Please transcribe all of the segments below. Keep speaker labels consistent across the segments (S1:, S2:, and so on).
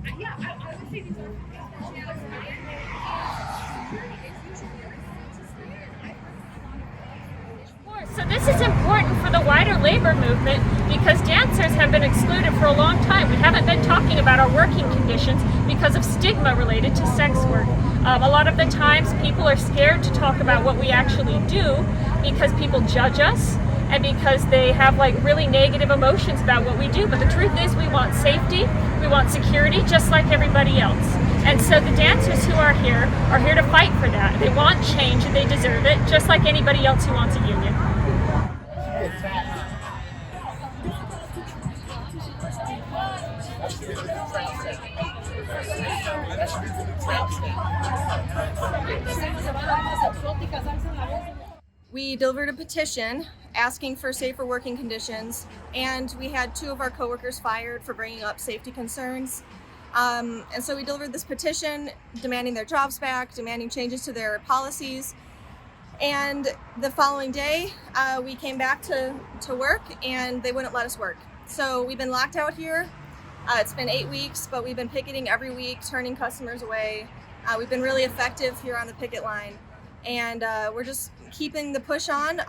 S1: So this is important for the wider labor movement because dancers have been excluded for a long time. We haven't been talking about our working conditions because of stigma related to sex work. A lot of the times people are scared to talk about what we actually do because people judge us and because they have like really negative emotions about what we do. But the truth is we want safety, we want security just like everybody else. And so the dancers who are here to fight for that. They want change and they deserve it just like anybody else who wants a union.
S2: We delivered a petition asking for safer working conditions, and we had 2 of our coworkers fired for bringing up safety concerns. And so we delivered this petition demanding their jobs back, demanding changes to their policies. And the following day, we came back to work and they wouldn't let us work. So we've been locked out here. It's been 8 weeks, but we've been picketing every week, turning customers away. We've been really effective here on the picket line. And we're just keeping the push on.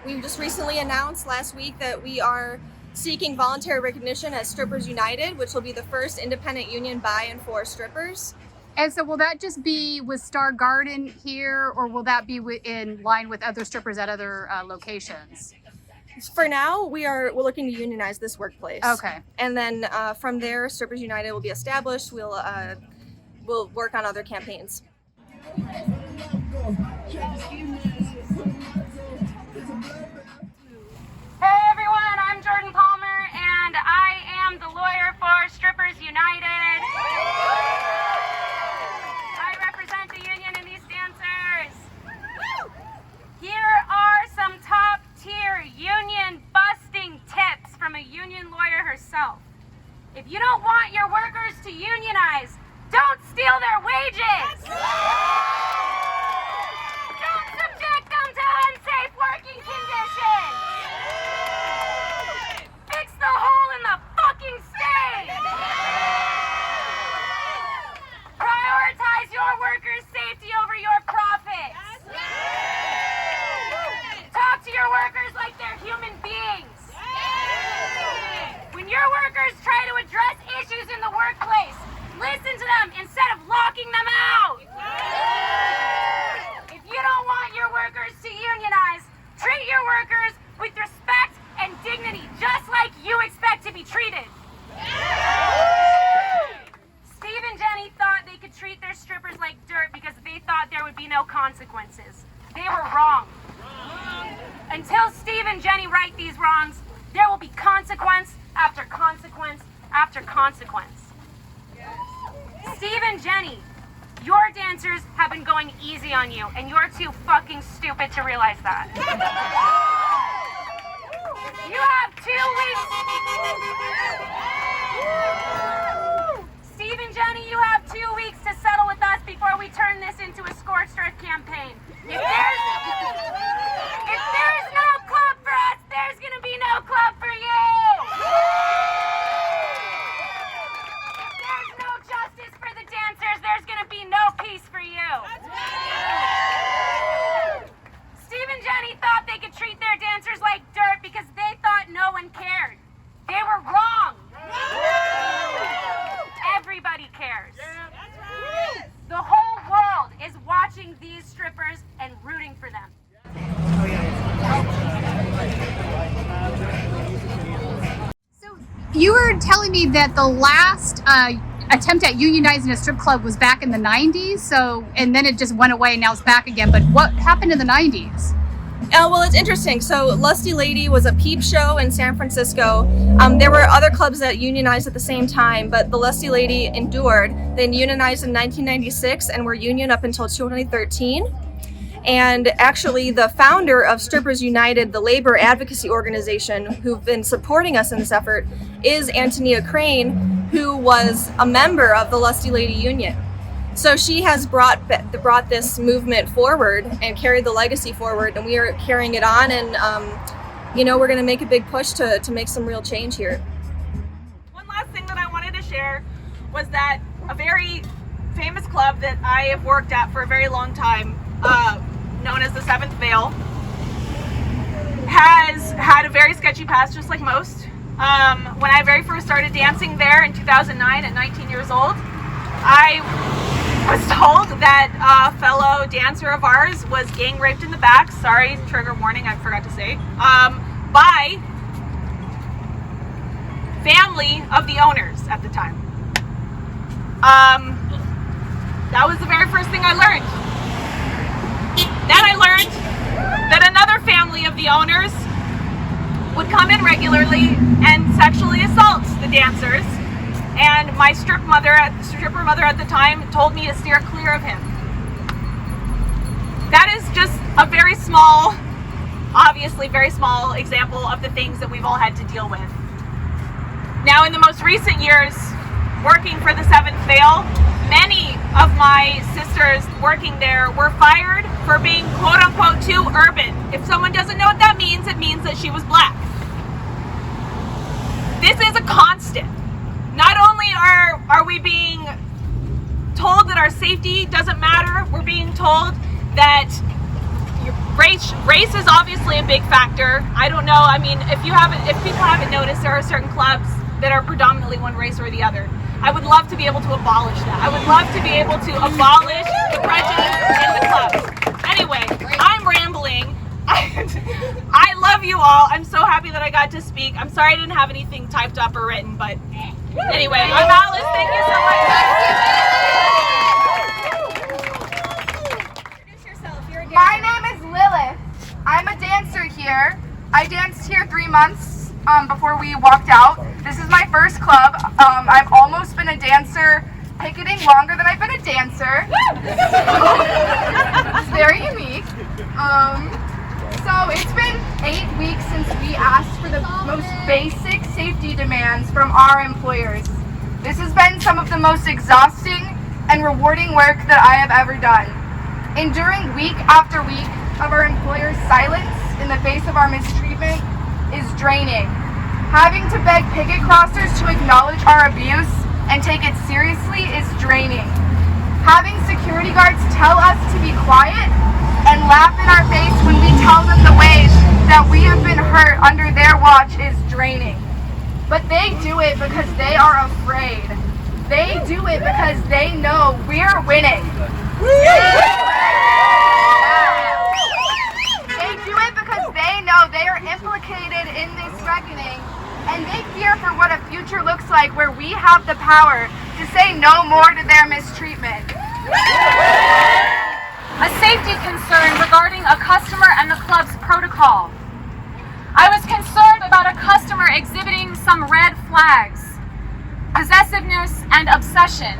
S2: We just recently announced last week that we are seeking voluntary recognition as Strippers United, which will be the first independent union by and for strippers.
S3: And so will that just be with Star Garden here, or will that be in line with other strippers at other locations?
S2: For now, we're looking to unionize this workplace.
S3: Okay.
S2: And then from there, Strippers United will be established. We'll work on other campaigns.
S4: Hey everyone, I'm Jordan Palmer and I am the lawyer for Strippers United. I represent the union and these dancers. Here are some top tier union busting tips from a union lawyer herself. If you don't want your workers to unionize, don't steal their wages. Don't subject them to unsafe working conditions. Fix the hole in the fucking stage. Prioritize your workers' safety over your profits. Talk to your workers like they're human beings. When your workers try to address issues in the workplace, listen to them instead of locking them out. If you don't want your workers to unionize, treat your workers with respect and dignity, just like you expect to be treated. Steve and Jenny thought they could treat their strippers like dirt because they thought there would be no consequences. They were wrong. Until Steve and Jenny right these wrongs, there will be consequence after consequence after consequence. Steve and Jenny, your dancers have been going easy on you, and you're too fucking stupid to realize that. You have 2 weeks. Steve and Jenny, you have 2 weeks to settle with us before we turn this into a scorched earth campaign. If there's no club for us, there's gonna be no club for you. There's gonna be no peace for you. Steve and Jenny thought they could treat their dancers like dirt because they thought no one cared. They were wrong. Everybody cares. The whole world is watching these strippers and rooting for them.
S3: So you were telling me that the last attempt at unionizing a strip club was back in the 90s, and then it just went away and now it's back again. But what happened in the 90s?
S2: Well, it's interesting. So Lusty Lady was a peep show in San Francisco. There were other clubs that unionized at the same time, but the Lusty Lady endured. They unionized in 1996 and were union up until 2013. And actually the founder of Strippers United, the labor advocacy organization who've been supporting us in this effort, is Antonia Crane, who was a member of the Lusty Lady Union. So she has brought this movement forward and carried the legacy forward, and we are carrying it on, and we're going to make a big push to make some real change here.
S5: One last thing that I wanted to share was that a very famous club that I have worked at for a very long time, known as the Seventh Veil, has had a very sketchy past, just like most. When I very first started dancing there in 2009 at 19 years old, I was told that a fellow dancer of ours was gang raped in the back, sorry, trigger warning, I forgot to say, by family of the owners at the time. That was the very first thing I learned. Then I learned that another family of the owners would come in regularly and sexually assault the dancers, and my stripper mother at the time told me to steer clear of him. That is just a very small, obviously very small example of the things that we've all had to deal with. Now, in the most recent years, working for the Seventh Veil, many of my sisters working there were fired for being quote-unquote too urban. If someone doesn't know what that means, it means that she was black. This is a constant. Not only are we being told that our safety doesn't matter, we're being told that race is obviously a big factor. I don't know, I mean, if people haven't noticed, there are certain clubs that are predominantly one race or the other. I would love to be able to abolish that. I would love to be able to abolish the prejudice in the clubs. Anyway, I'm rambling. I love you all. I'm so happy that I got to speak. I'm sorry I didn't have anything typed up or written, but anyway, I'm Alice. Thank you so much.
S2: Introduce yourself. You're a dancer.
S6: My name is Lilith. I'm a dancer here. I danced here 3 months before we walked out. This is my first club. I've almost been a dancer picketing longer than I've been a dancer. It's very unique. So it's been 8 weeks since we asked for the most basic safety demands from our employers. This has been some of the most exhausting and rewarding work that I have ever done. Enduring week after week of our employers' silence in the face of our mistreatment is draining. Having to beg picket crossers to acknowledge our abuse and take it seriously is draining. Having security guards tell us to be quiet and laugh in our face when we tell them the ways that we have been hurt under their watch is draining. But they do it because they are afraid. They do it because they know we're winning. They do it because they know they are implicated in this reckoning, and they fear for what a future looks like where we have the power to say no more to their mistreatment.
S4: A safety concern regarding a customer and the club's protocol. I was concerned about a customer exhibiting some red flags, possessiveness and obsession,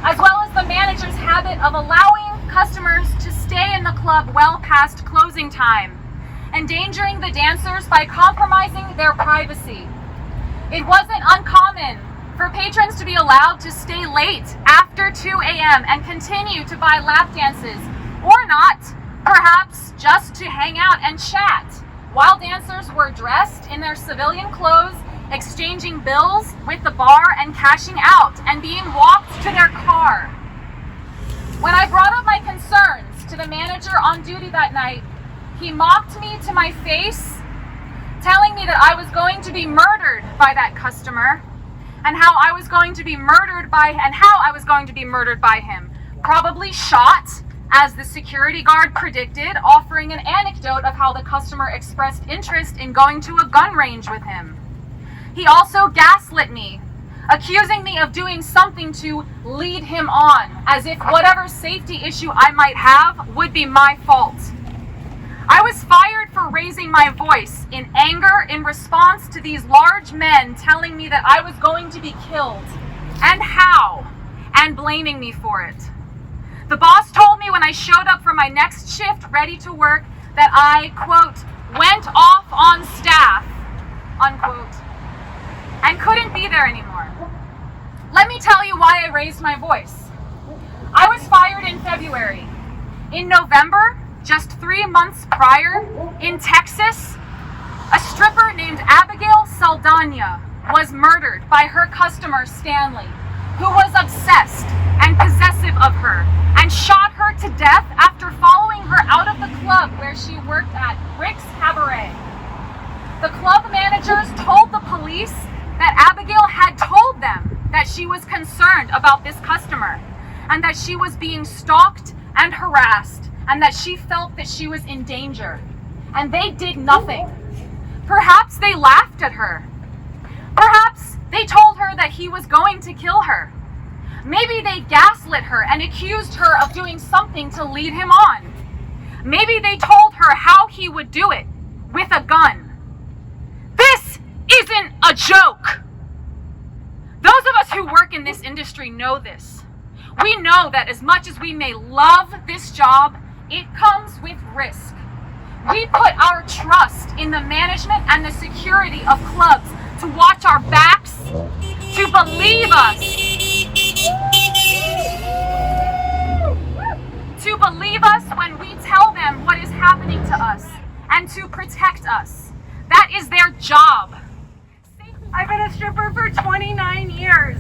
S4: as well as the manager's habit of allowing customers to stay in the club well past closing time, endangering the dancers by compromising their privacy. It wasn't uncommon for patrons to be allowed to stay late after 2 a.m. and continue to buy lap dances, or not, perhaps just to hang out and chat, while dancers were dressed in their civilian clothes, exchanging bills with the bar and cashing out and being walked to their car. When I brought up my concerns to the manager on duty that night, he mocked me to my face, telling me that I was going to be murdered by that customer, and how I was going to be murdered by him. Probably shot, as the security guard predicted, offering an anecdote of how the customer expressed interest in going to a gun range with him. He also gaslit me, accusing me of doing something to lead him on, as if whatever safety issue I might have would be my fault. I was fired for raising my voice in anger in response to these large men telling me that I was going to be killed, and how, and blaming me for it. The boss told me when I showed up for my next shift ready to work that I, quote, went off on staff, unquote, and couldn't be there anymore. Let me tell you why I raised my voice. I was fired in February. In November, just 3 months prior, in Texas, a stripper named Abigail Saldana was murdered by her customer, Stanley, who was to death after following her out of the club where she worked at, Rick's Cabaret. The club managers told the police that Abigail had told them that she was concerned about this customer and that she was being stalked and harassed and that she felt that she was in danger. And they did nothing. Perhaps they laughed at her. Perhaps they told her that he was going to kill her. Maybe they gaslit her and accused her of doing something to lead him on. Maybe they told her how he would do it, with a gun. This isn't a joke. Those of us who work in this industry know this. We know that as much as we may love this job, it comes with risk. We put our trust in the management and the security of clubs to watch our backs, to believe us, when we tell them what is happening to us, and to protect us. That is their job. I've been a stripper for 29 years.